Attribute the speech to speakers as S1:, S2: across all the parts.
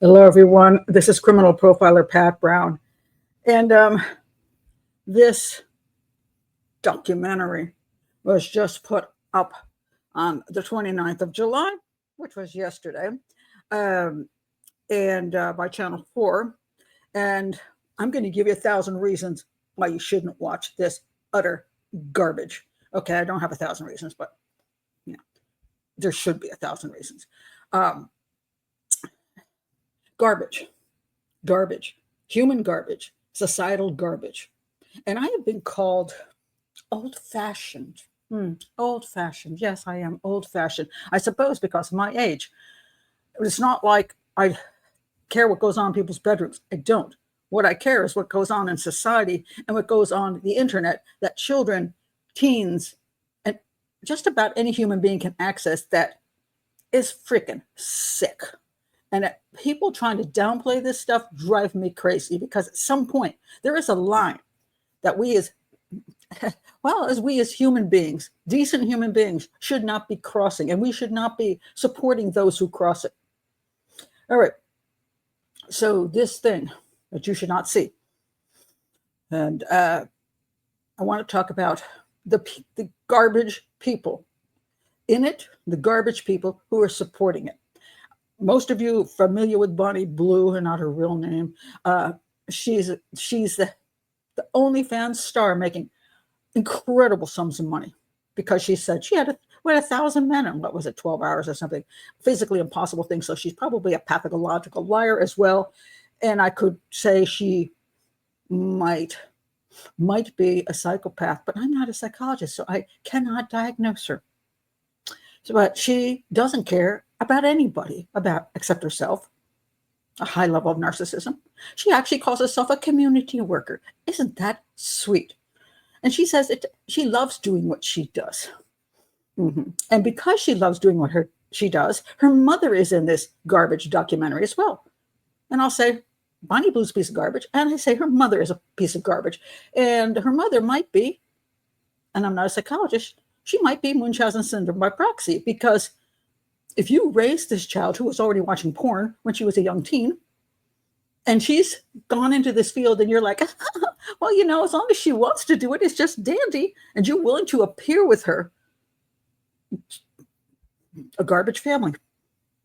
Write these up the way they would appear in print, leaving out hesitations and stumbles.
S1: Hello, everyone. This is criminal profiler Pat Brown. And this documentary was just put up on the 29th of July, which was yesterday, um, and by Channel 4. And I'm going to give you 1,000 reasons why you shouldn't watch this utter garbage. Okay, I don't have 1,000 reasons, but there should be 1,000 reasons. Um, garbage, garbage, human garbage, societal garbage. And I have been called old fashioned. Old fashioned. Yes, I am old fashioned. I suppose because of my age. It's not like I care what goes on in people's bedrooms. I don't. What I care is what goes on in society and what goes on the internet that children, teens, and just about any human being can access that is freaking sick. And people trying to downplay this stuff drive me crazy because at some point there is a line that we as human beings, decent human beings, should not be crossing, and we should not be supporting those who cross it. All right. So this thing that you should not see, and I want to talk about the garbage people in it, the garbage people who are supporting it. Most of you familiar with Bonnie Blue, not her real name. She's the OnlyFans star making incredible sums of money because she said she had 1,000 men in, what was it, 12 hours or something, physically impossible thing. So she's probably a pathological liar as well. And I could say she might be a psychopath, but I'm not a psychologist, so I cannot diagnose her. So, but she doesn't care about anybody except herself. A high level of narcissism. She actually calls herself a community worker. Isn't that sweet? And she says she loves doing what she does. And because she loves doing what she does, her mother is in this garbage documentary as well. And I'll say, Bonnie Blue's a piece of garbage. And I say her mother is a piece of garbage. And her mother might be, and I'm not a psychologist, she might be Munchausen syndrome by proxy. Because if you raise this child who was already watching porn when she was a young teen, and she's gone into this field and you're like, well, as long as she wants to do it, it's just dandy. And you're willing to appear with her. A garbage family.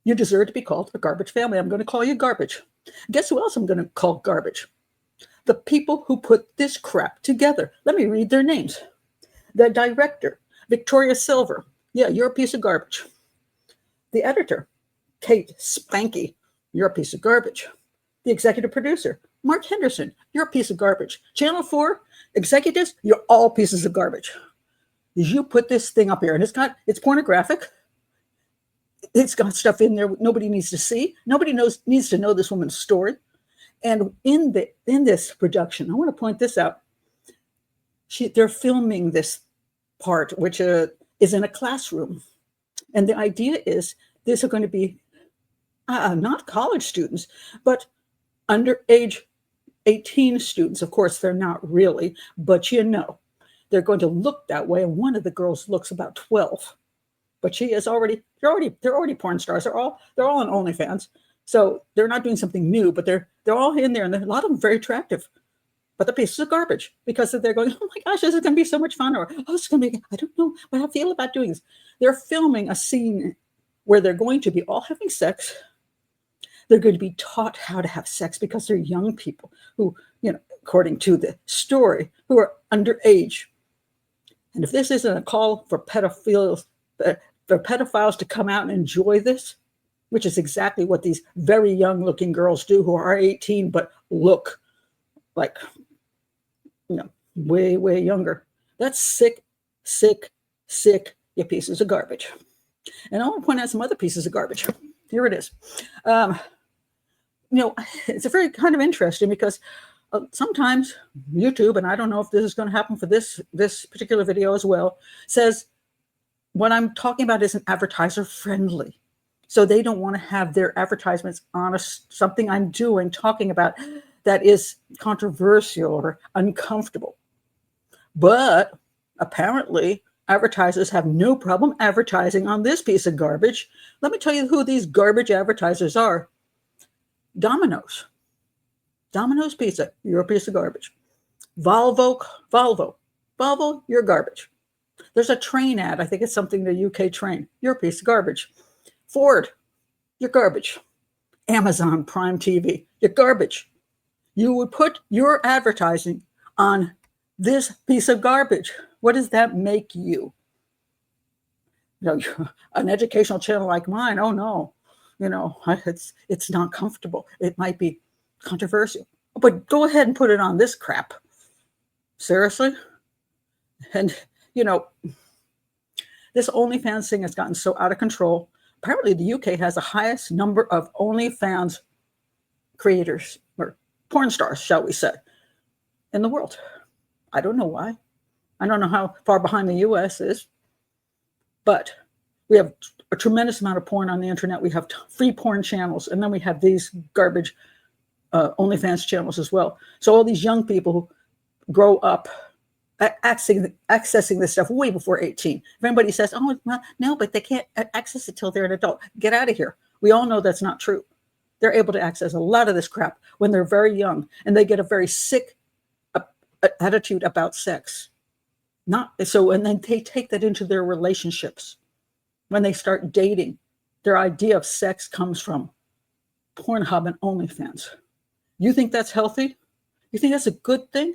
S1: You deserve to be called a garbage family. I'm going to call you garbage. Guess who else I'm going to call garbage? The people who put this crap together. Let me read their names. The director, Victoria Silver. Yeah, you're a piece of garbage. The editor, Kate Spanky. You're a piece of garbage. The executive producer, Mark Henderson, you're a piece of garbage. Channel 4 executives, you're all pieces of garbage. You put this thing up here, and it's pornographic. It's got stuff in there nobody needs to see. Nobody needs to know this woman's story. And in this production, I want to point this out. They're filming this part, which is in a classroom. And the idea is these are going to be not college students, but underage 18 students. Of course, they're not really, but they're going to look that way. And one of the girls looks about 12, but they're already porn stars. They're all on OnlyFans. So they're not doing something new, but they're all in there, and a lot of them very attractive. But the pieces of garbage because they're going, oh my gosh, this is going to be so much fun, or it's going to be, I don't know what I feel about doing this. They're filming a scene where they're going to be all having sex. They're going to be taught how to have sex because they're young people who, according to the story, who are underage. And if this isn't a call for pedophiles to come out and enjoy this, which is exactly what these very young looking girls do who are 18 but look like, way, way younger. That's sick, sick, sick, you pieces of garbage. And I want to point out some other pieces of garbage. Here it is. It's a very kind of interesting because sometimes YouTube, and I don't know if this is going to happen for this particular video as well, says what I'm talking about isn't advertiser friendly. So they don't want to have their advertisements on something I'm talking about that is controversial or uncomfortable. But apparently advertisers have no problem advertising on this piece of garbage. Let me tell you who these garbage advertisers are. Domino's. Domino's Pizza, you're a piece of garbage. Volvo, you're garbage. There's a train ad. I think it's something the UK train. You're a piece of garbage. Ford, you're garbage. Amazon Prime TV, you're garbage. You would put your advertising on this piece of garbage. What does that make you? An educational channel like mine, oh no, it's not comfortable. It might be controversial, but go ahead and put it on this crap. Seriously? And, this OnlyFans thing has gotten so out of control. Apparently, the UK has the highest number of OnlyFans creators, or porn stars, shall we say, in the world. I don't know why. I don't know how far behind the US is, but we have a tremendous amount of porn on the internet. We have free porn channels, and then we have these garbage OnlyFans channels as well. So all these young people who grow up accessing this stuff way before 18. If anybody says, oh, well, no, but they can't access it till they're an adult, get out of here. We all know that's not true. They're able to access a lot of this crap when they're very young, and they get a very sick attitude about sex. And then they take that into their relationships. When they start dating, their idea of sex comes from Pornhub and OnlyFans. You think that's healthy? You think that's a good thing?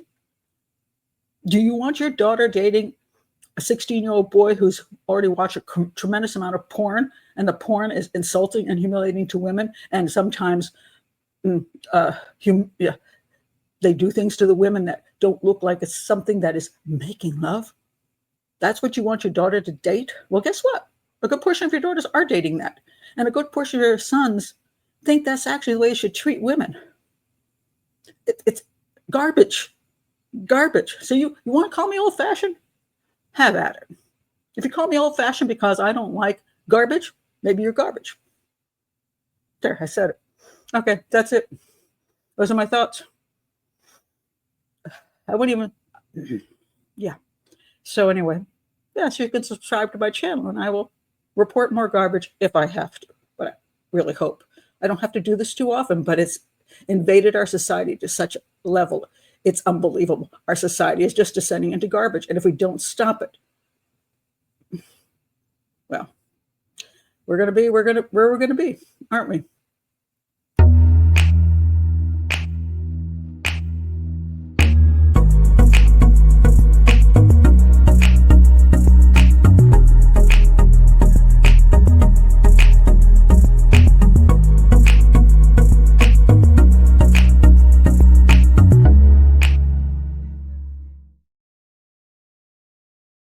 S1: Do you want your daughter dating a 16-year-old boy who's already watched a tremendous amount of porn, and the porn is insulting and humiliating to women, and sometimes they do things to the women that don't look like it's something that is making love? That's what you want your daughter to date? Well, guess what? A good portion of your daughters are dating that. And a good portion of your sons think that's actually the way you should treat women. It's garbage. Garbage. So you want to call me old-fashioned? Have at it. If you call me old-fashioned because I don't like garbage, maybe you're garbage. There, I said it. Okay, that's it. Those are my thoughts. I wouldn't even, yeah. So anyway, yes, you can subscribe to my channel, and I will report more garbage if I have to. But I really hope I don't have to do this too often, but it's invaded our society to such a level. It's unbelievable. Our society is just descending into garbage. And if we don't stop it, well, where we're going to be, aren't we?